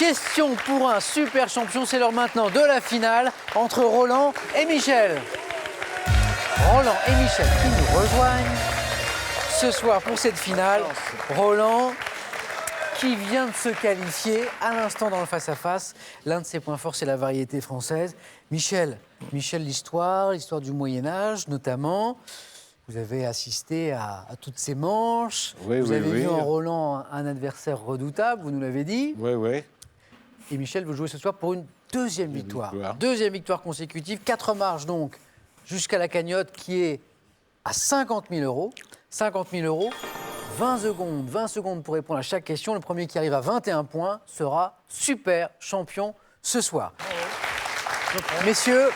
Question pour un super champion, c'est l'heure maintenant de la finale entre Roland et Michel. Roland et Michel qui nous rejoignent ce soir pour cette finale. Roland qui vient de se qualifier à l'instant dans le face-à-face. L'un de ses points forts, c'est la variété française. Michel, l'histoire du Moyen-Âge notamment. Vous avez assisté à toutes ces manches. Vous avez vu en Roland un adversaire redoutable, vous nous l'avez dit. Oui. Et Michel, vous jouez ce soir pour une deuxième victoire. Deuxième victoire consécutive. 4 marches donc jusqu'à la cagnotte qui est à 50 000 euros. 50 000 euros. 20 secondes pour répondre à chaque question. Le premier qui arrive à 21 points sera super champion ce soir. Messieurs,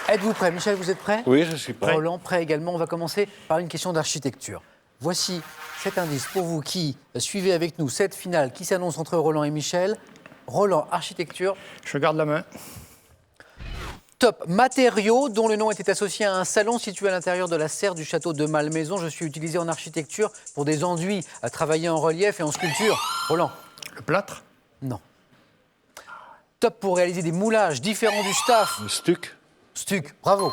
êtes-vous prêts? Michel, vous êtes prêt? Oui, je suis prêt. Roland, prêt également. On va commencer par une question d'architecture. Voici cet indice pour vous qui suivez avec nous cette finale qui s'annonce entre Roland et Michel. Roland, architecture. Je garde la main. Top. Matériaux dont le nom était associé à un salon situé à l'intérieur de la serre du château de Malmaison. Je suis utilisé en architecture pour des enduits à travailler en relief et en sculpture. Roland. Le plâtre. Non. Top pour réaliser des moulages différents du staff. Le stuc. Stuc, bravo.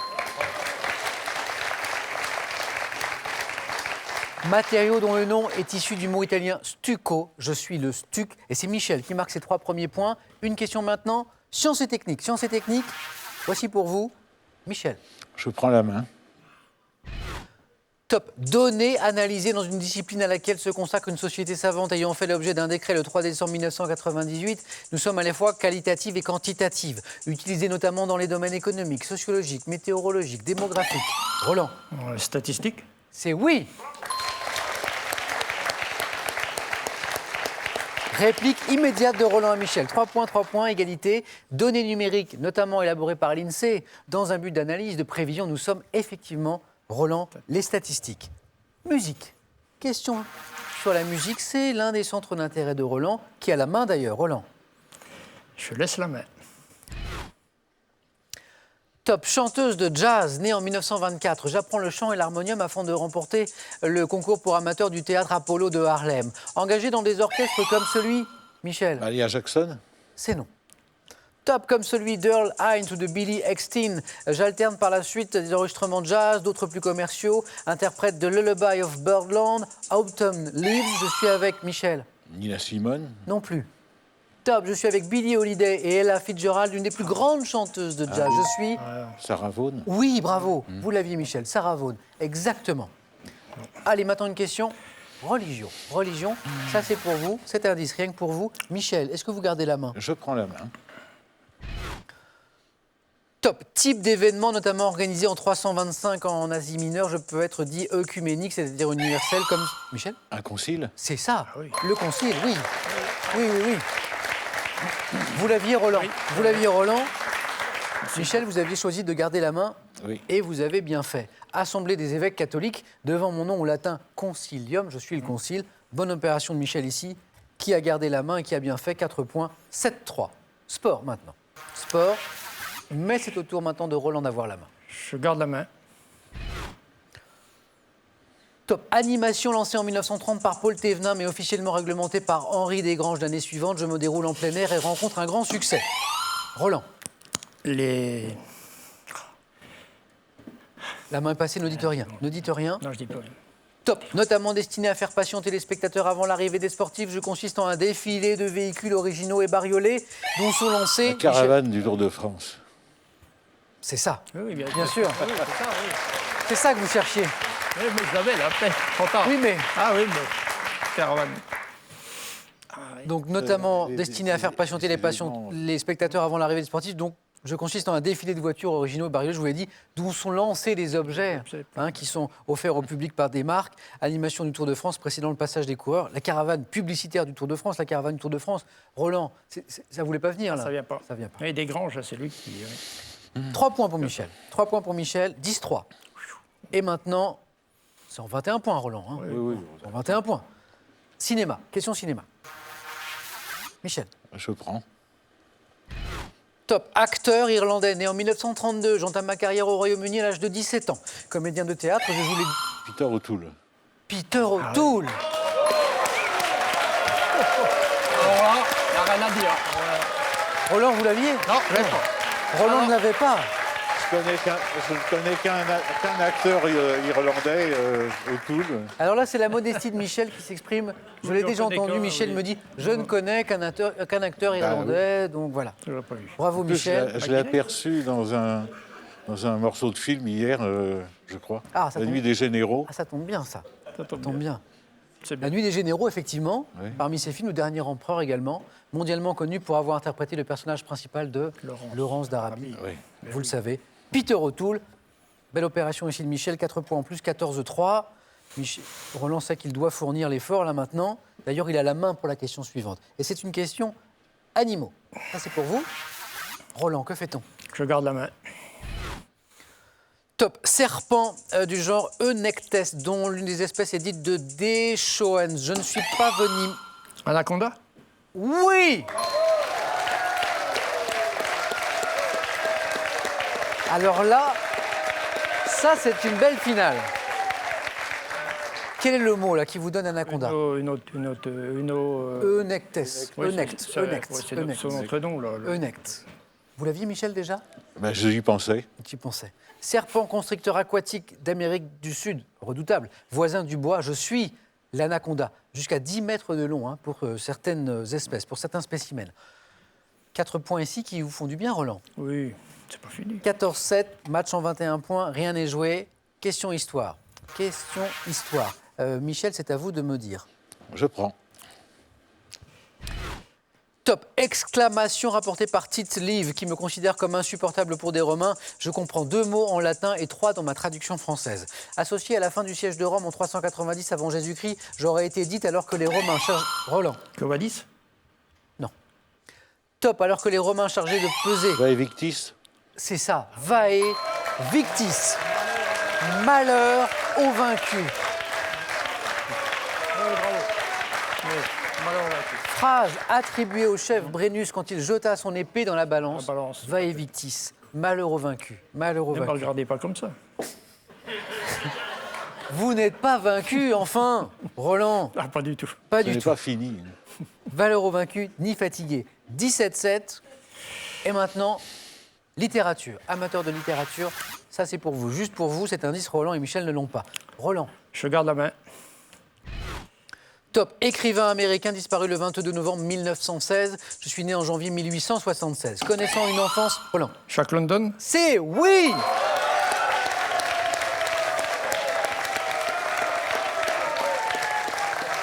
Matériaux dont le nom est issu du mot italien stucco. Je suis le stuc. Et c'est Michel qui marque ses 3 premiers points. Une question maintenant. Sciences et techniques. Sciences et techniques. Voici pour vous, Michel. Je prends la main. Top. Données analysées dans une discipline à laquelle se consacre une société savante ayant fait l'objet d'un décret le 3 décembre 1998. Nous sommes à la fois qualitatives et quantitatives, utilisées notamment dans les domaines économiques, sociologiques, météorologiques, démographiques. Roland. Statistique. C'est oui. Réplique immédiate de Roland et Michel. 3 points, égalité. Données numériques, notamment élaborées par l'INSEE, dans un but d'analyse, de prévision. Nous sommes effectivement, Roland, les statistiques. Musique. Question sur la musique. C'est l'un des centres d'intérêt de Roland, qui a la main d'ailleurs. Roland. Je laisse la main. Top. Chanteuse de jazz, née en 1924. J'apprends le chant et l'harmonium afin de remporter le concours pour amateurs du théâtre Apollo de Harlem. Engagée dans des orchestres comme celui, Michel. Maria Jackson. C'est non. Top comme celui d'Earl Hines ou de Billy Eckstine. J'alterne par la suite des enregistrements jazz, d'autres plus commerciaux. Interprète de Lullaby of Birdland, Autumn Leaves. Je suis avec Michel. Nina Simone. Non plus. Top, je suis avec Billie Holiday et Ella Fitzgerald, une des plus grandes chanteuses de jazz. Je suis... Sarah Vaughan. Oui, bravo. Vous l'aviez, Michel. Sarah Vaughan. Exactement. Allez, maintenant une question. Religion. Religion, ça c'est pour vous. Cet indice, rien que pour vous. Michel, est-ce que vous gardez la main? Je prends la main. Top. Type d'événement, notamment organisé en 325 en Asie mineure, je peux être dit œcuménique, c'est-à-dire universel, comme... Michel? Un concile. C'est ça, oui. Le concile, oui. Oui. Vous l'aviez, Roland. Vous l'aviez, Roland. Michel, vous aviez choisi de garder la main. Oui. Et vous avez bien fait. Assemblée des évêques catholiques, devant mon nom au latin concilium, je suis le concile. Bonne opération de Michel ici, qui a gardé la main et qui a bien fait. 4 points, 7-3. Sport maintenant. Sport, mais c'est au tour maintenant de Roland d'avoir la main. Je garde la main. Top. Animation lancée en 1930 par Paul Thévenin, mais officiellement réglementée par Henri Desgranges l'année suivante. Je me déroule en plein air et rencontre un grand succès. Roland. La main est passée, ne dites rien. Ne dites rien. Non, je dis plus rien. Top. Notamment destiné à faire patienter les spectateurs avant l'arrivée des sportifs, je consiste en un défilé de véhicules originaux et bariolés dont sont lancés... La caravane du Tour de France. C'est ça. Oui, bien sûr. Oui, c'est ça, oui. C'est ça que vous cherchiez. Oui, mais je l'avais là, après. Trop tard. Oui, mais... Ah oui, mais... Caravane. Donc, notamment destiné à faire patienter les spectateurs avant l'arrivée des sportifs. Donc, je consiste en un défilé de voitures originaux et bariolés, je vous l'ai dit, d'où sont lancés les objets qui sont offerts au public par des marques. Animation du Tour de France précédant le passage des coureurs. La caravane publicitaire du Tour de France, la caravane du Tour de France. Roland, ça ne voulait pas venir, là? Ça vient pas. Ça vient pas. Et Desgranges, c'est lui qui... 3 points pour Michel. 3 points pour Michel, 10-3. Et maintenant, c'est en 21 points, Roland. Hein. Oui. En 21 points. Cinéma, question cinéma. Michel. Je prends. Top. Acteur irlandais, né en 1932. J'entame ma carrière au Royaume-Uni à l'âge de 17 ans. Comédien de théâtre, je joue les... Peter O'Toole. Peter O'Toole. Alors là, il n'y a rien à dire. Roland, vous l'aviez? Non, je l'ai pas. Roland ne l'avait pas. Je ne connais qu'un acteur irlandais, O'Toole. Alors là, c'est la modestie de Michel qui s'exprime. Je Oui, l'ai j'en déjà connais entendu. qu'un, Michel oui. me dit je ne connais qu'un acteur irlandais. Donc voilà. Je l'ai pas vu. Bravo, En plus, Michel. je l'ai aperçu dans un morceau de film hier, je crois. Ah, ça La tombe. Nuit des Généraux. Ah, ça tombe bien, ça. Ça tombe Ça tombe bien. C'est La bien. Nuit des Généraux, effectivement, Oui. parmi ses films, Le Dernier Empereur également, mondialement connu pour avoir interprété le personnage principal de Laurence d'Arabie. Oui. Vous le savez. Peter O'Toole. Belle opération ici de Michel, 4 points en plus, 14-3. Roland sait qu'il doit fournir l'effort là maintenant. D'ailleurs, il a la main pour la question suivante. Et c'est une question animaux. Ça, c'est pour vous. Roland, que fait-on? Je garde la main. Top. Serpent du genre Eunectes, dont l'une des espèces est dite de Deschhoens. Je ne suis pas venimeux. Anaconda? Oui! Alors là, ça, c'est une belle finale. Quel est le mot là qui vous donne anaconda? Eunectes. Oui, Eunectes. c'est Eunectes. son autre nom, là. Eunectes. Vous l'aviez, Michel, déjà? Ben, je y pensais. Tu y pensais. Serpent constricteur aquatique d'Amérique du Sud, redoutable. Voisin du bois, je suis l'anaconda. Jusqu'à 10 mètres de long pour certaines espèces, pour certains spécimens. 4 points ici qui vous font du bien, Roland. Oui, c'est pas fini. 14-7, match en 21 points, rien n'est joué. Question histoire. Question histoire. Michel, c'est à vous de me dire. Je prends. Top. Exclamation rapportée par Tite Live, qui me considère comme insupportable pour des Romains. Je comprends 2 mots en latin et 3 dans ma traduction française. Associé à la fin du siège de Rome en 390 avant Jésus-Christ, j'aurais été dite alors que les Romains Roland. Covadis? Non. Top. Alors que les Romains chargés de peser. Vae victis. C'est ça. Vae victis. Malheur au vaincu. Phrase attribuée au chef Brennus quand il jeta son épée dans la balance. La balance. Vae victis. Malheur au vaincu. Malheur au Ne me vaincu. regardez pas comme ça. Vous n'êtes pas vaincu, enfin, Roland. Ah, pas du tout. Pas Ce du n'est tout. pas fini. Valeur au vaincu, ni fatigué. 17-7. Et maintenant, littérature. Amateur de littérature, ça c'est pour vous. Juste pour vous, cet indice, Roland et Michel ne l'ont pas. Roland. Je garde la main. Top. Écrivain américain disparu le 22 novembre 1916. Je suis né en janvier 1876. Connaissant une enfance... Roland. Jack London? C'est oui!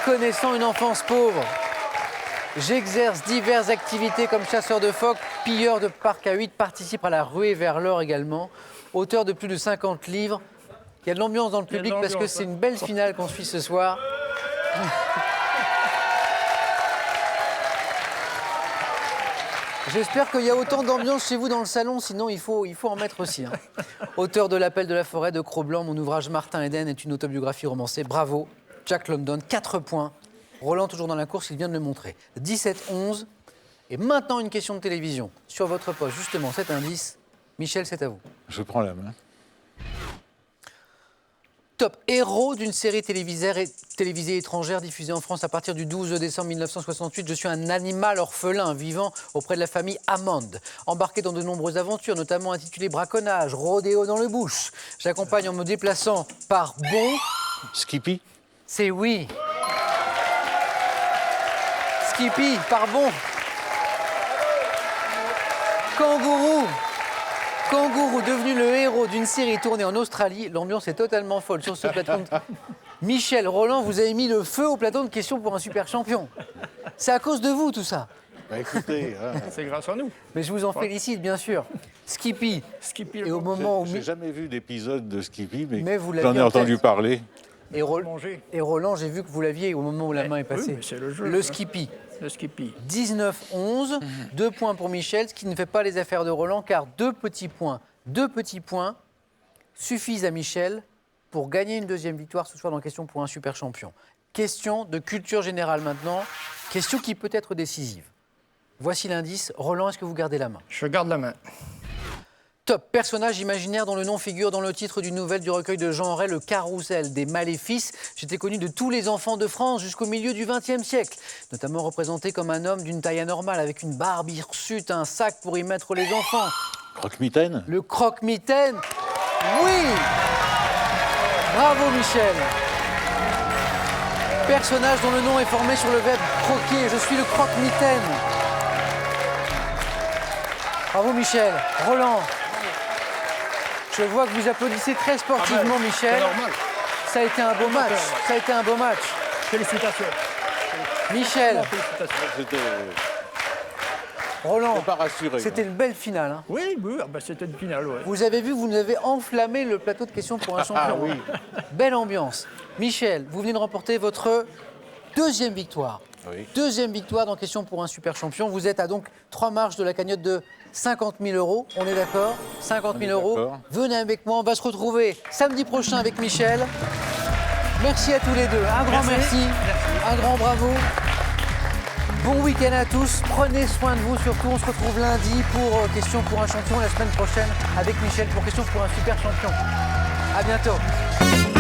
Connaissant une enfance pauvre, j'exerce diverses activités comme chasseur de phoques, pilleur de parc à 8, participe à la ruée vers l'or également, auteur de plus de 50 livres. Il y a de l'ambiance dans le Il y a de public parce que l'ambiance, c'est une belle finale qu'on suit ce soir. J'espère qu'il y a autant d'ambiance chez vous dans le salon, sinon il faut en mettre aussi. Hein. Auteur de L'Appel de la forêt de Cro-Blanc, mon ouvrage Martin Eden est une autobiographie romancée. Bravo, Jack London, 4 points. Roland toujours dans la course, il vient de le montrer. 17-11. Et maintenant une question de télévision. Sur votre poste, justement, cet indice. Michel, c'est à vous. Je prends la main. Top. Héros d'une série télévisée étrangère diffusée en France à partir du 12 décembre 1968. Je suis un animal orphelin vivant auprès de la famille Hammond. Embarqué dans de nombreuses aventures, notamment intitulées Braconnage, Rodéo dans le bush. J'accompagne en me déplaçant par bon. Skippy. C'est oui. Skippy, par bon. Kangourou. Kangourou, devenu le héros d'une série tournée en Australie. L'ambiance est totalement folle sur ce plateau. Michel, Roland, vous avez mis le feu au plateau de questions pour un super champion. C'est à cause de vous, tout ça. Bah, écoutez, hein, C'est grâce à nous. Mais je vous en félicite, bien sûr. Skippy. Skippy, Et au moment où... j'ai jamais vu d'épisode de Skippy, Mais vous l'aviez j'en ai en entendu tête. parler. Et, manger. et Roland, j'ai vu que vous l'aviez au moment où la main est passée. oui, mais c'est le jeu, Le quoi. Skippy. Le Skippy. 19-11, 2 points pour Michel, ce qui ne fait pas les affaires de Roland, car 2 petits points suffisent à Michel pour gagner une deuxième victoire ce soir dans Question pour un super champion. Question de culture générale maintenant, question qui peut être décisive. Voici l'indice. Roland, est-ce que vous gardez la main? Je garde la main. Top. Personnage imaginaire dont le nom figure dans le titre d'une nouvelle du recueil de Jean Auret, Le Carrousel des Maléfices. J'étais connu de tous les enfants de France jusqu'au milieu du XXe siècle. Notamment représenté comme un homme d'une taille anormale, avec une barbe hirsute, un sac pour y mettre les enfants. Croque-mitaine. Le croque-mitaine. Oui. Bravo Michel. Personnage dont le nom est formé sur le verbe croquer. Je suis le croque-mitaine. Bravo Michel. Roland. Je vois que vous applaudissez très sportivement Michel. C'est normal. Ça a été un beau match. Ça a été un beau match. Félicitations. Michel, Félicitations. C'était Roland, pas rassuré. c'était une belle finale. Hein. Oui, oui, ah ben, c'était une finale, ouais. Vous avez vu, vous nous avez enflammé le plateau de questions pour un champion. oui. Belle ambiance. Michel, vous venez de remporter votre deuxième victoire. Oui. Deuxième victoire dans Question pour un super champion. Vous êtes à donc 3 marches de la cagnotte de 50 000 €. On est d'accord? 50 000 €. d'accord. Venez avec moi, on va se retrouver samedi prochain avec Michel. Merci à tous les deux. Un grand merci. Un grand bravo. Bon week-end à tous. Prenez soin de vous surtout. On se retrouve lundi pour Question pour un champion. La semaine prochaine avec Michel pour Question pour un super champion. À bientôt.